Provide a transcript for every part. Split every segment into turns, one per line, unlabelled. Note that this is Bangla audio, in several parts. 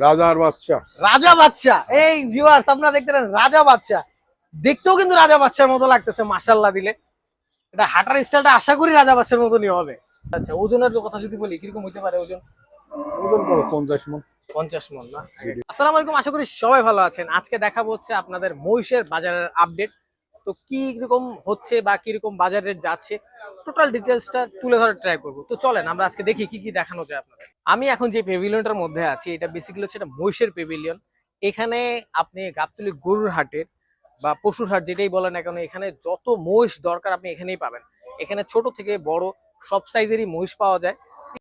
রাজার বাচ্চা।
রাজা বাচ্চা, এই ভিউয়ার্স আপনারা দেখতে পারেন রাজা বাচ্চা, দেখতেও কিন্তু রাজা বাচ্চার মতো লাগতেছে মাশাআল্লাহ দিলে। এটা হাঁটার স্টাইলটা আশা করি রাজা বাচ্চার মতনই হবে। আচ্ছা, ওজনের কথা যদি বলি কিরকম হতে পারে ওজন?
ওজন কত? 50 মণ।
50 মণ না? আসসালামু আলাইকুম, আশা করি সবাই ভালো আছেন। আজকে দেখাবো হচ্ছে আপনাদের মহিষের বাজারের আপডেট। তো কি রকম হচ্ছে বা কি রকম বাজার রেট যাচ্ছে টোটাল ডিটেইলসটা তুলে ধরার ট্রাই করব। তো চলেন আমরা আজকে দেখি কি কি দেখানো যায় আপনাদের। আমি এখন যে পেভিলিয়নটার মধ্যে আছি এটা বেসিক্যালি হচ্ছে এটা মহিষের পেভিলিয়ন। এখানে আপনি গাবতলী গরুর হাটের বা পশুর হাট যেটাই বলেন না কেন, এখানে যত মহিষ দরকার আপনি এখানেই পাবেন। এখানে ছোট থেকে বড় সব সাইজেরই মহিষ পাওয়া যায়।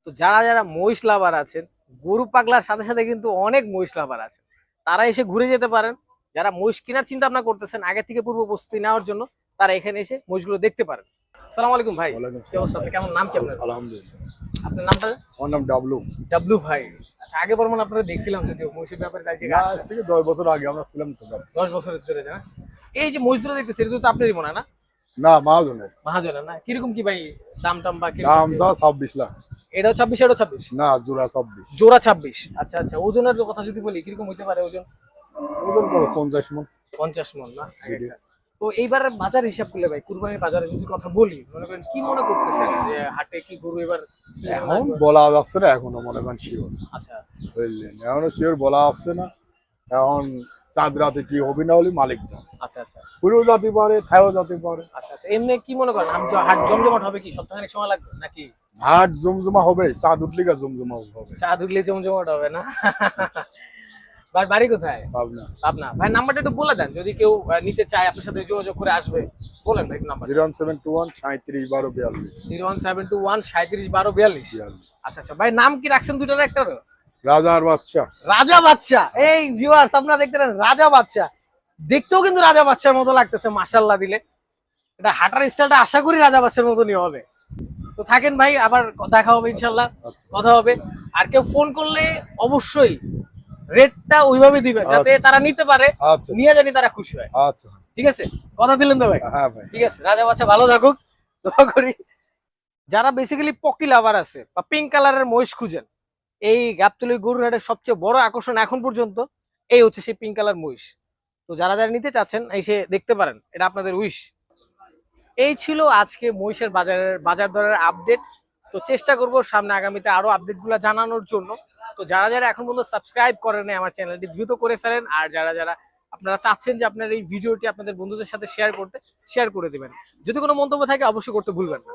তো যারা যারা মহিষ লাভার আছেন, গরু পাগলার সাথে সাথে কিন্তু অনেক মহিষ লাভার আছে, তারা এসে ঘুরে যেতে পারেন। যারা মহিষ কেনার চিন্তা ভাবনা করতেছেন আগে থেকে পূর্ব প্রস্তুতি নেওয়ার জন্য, তারা এখানে এসে মহিষগুলো দেখতে পারেন। আসসালামু আলাইকুম ভাই,
ওয়ালাইকুম
কি অবস্থা? আপনি কেমন? নাম কি আপনার?
আলহামদুলিল্লাহ।
আপনার নামটা?
আমার নাম ডাবলু।
ডাবলু ভাই। আচ্ছা, আগে বর্মন আপনারা দেখছিলাম যদিও মহিষের ব্যাপারে তাই যে
আজ থেকে 10 বছর আগে আমরা ছিলাম তো।
10 বছরের ধরে না? এই যে মহিষগুলো দেখতেছি এটা তো আপনারই মনে হয় না?
না, মহাজনের।
মহাজনের না? কিরকম কি ভাই দাম টাম বা
দাম 26 লাখ।
এটাও 26, এটাও 26?
না, জোড়া 26।
জোড়া 26। আচ্ছা আচ্ছা, ওজনের কথা যদি বলি কিরকম হতে পারে ওজন?
ওজন কত? 50 মণ।
50 মণ না? তো এইবারের বাজার হিসাব করলে ভাই, কুরবানির বাজারে যদি কথা বলি, মনে করেন কি মনে করতেছেন যে হাটে কি গরু এবার কি
এখন বলা যাচ্ছে না, এখনো মনে করেন শিওর।
আচ্ছা
বুঝলেন, এখনো শিওর বলা আসছে না। এখন চাঁদ রাতে কি হবে না হলে মালিক জানে।
আচ্ছা আচ্ছা
পুরো যেতে পারে, থাইও যেতে পারে।
আচ্ছা আচ্ছা, এমনি কি মনে করেন হাট জমজমাট হবে কি? সপ্তাহখানেক সময় লাগবে নাকি?
হাট জমজমা হবে, চাঁদ উঠলে গা জমজমা হবে।
চা দুধলে জমজমাট হবে না? ভাই বাড়ি কোথায়?
পাবনা।
পাবনা। ভাই নাম্বারটা একটু বলে দেন, যদি কেউ নিতে চায় আপনার সাথে যোগাযোগ করে আসবে। বলেন ভাই নাম্বার।
01721 37 12 42।
01721 37 12 42। আচ্ছা আচ্ছা ভাই, নাম কি রাখছেন দুইটার একটার?
রাজার বাচ্চা।
রাজা বাচ্চা, এই ভিউয়ার্স আপনারা দেখতে পারেন রাজা বাচ্চা, দেখতেও কিন্তু রাজা বাচ্চার মতো লাগতেছে মাশাআল্লাহ দিলে। এটা হাঁটার স্টাইলটা আশা করি রাজা বাচ্চার মতনই হবে। তো থাকেন ভাই, আবার দেখা হবে ইনশাল্লাহ, কথা হবে। আর কেউ ফোন করলে অবশ্যই রেটটা ওইভাবে দিবে যাতে তারা নিতে পারে,
আচ্ছা
নিয়ে জানি তারা খুশি হয়।
আচ্ছা,
ঠিক আছে, কথা দিলেন তো ভাই?
হ্যাঁ ভাই।
ঠিক আছে, রাজা বাচ্চা ভালো থাকুক, দোয়া করি। যারা বেসিক্যালি পকি লাভার আছে বা পিঙ্ক কালারের মহিষ খুঁজেন, এই গাবতলী গরুর হাটের সবচেয়ে বড় আকর্ষণ এখন পর্যন্ত এই হচ্ছে সেই পিঙ্ক কালার মহিষ। তো যারা যারা নিতে চাচ্ছেন এসে দেখতে পারেন, এটা আপনাদের উইশ। এই ছিল আজকে মহিষের বাজার দরের আপডেট। তো চেষ্টা করব সামনে আগামীতে আরো আপডেটগুলো জানানোর জন্য। তো যারা যারা এখন পর্যন্ত সাবস্ক্রাইব করেন আমার চ্যানেলটি দ্রুত করে ফেলেন। আর যারা যারা আপনারা চাচ্ছেন যে আপনার এই ভিডিওটি আপনাদের বন্ধুদের সাথে শেয়ার করতে, শেয়ার করে দিবেন। যদি কোনো মন্তব্য থাকে অবশ্যই করতে ভুলবেন না।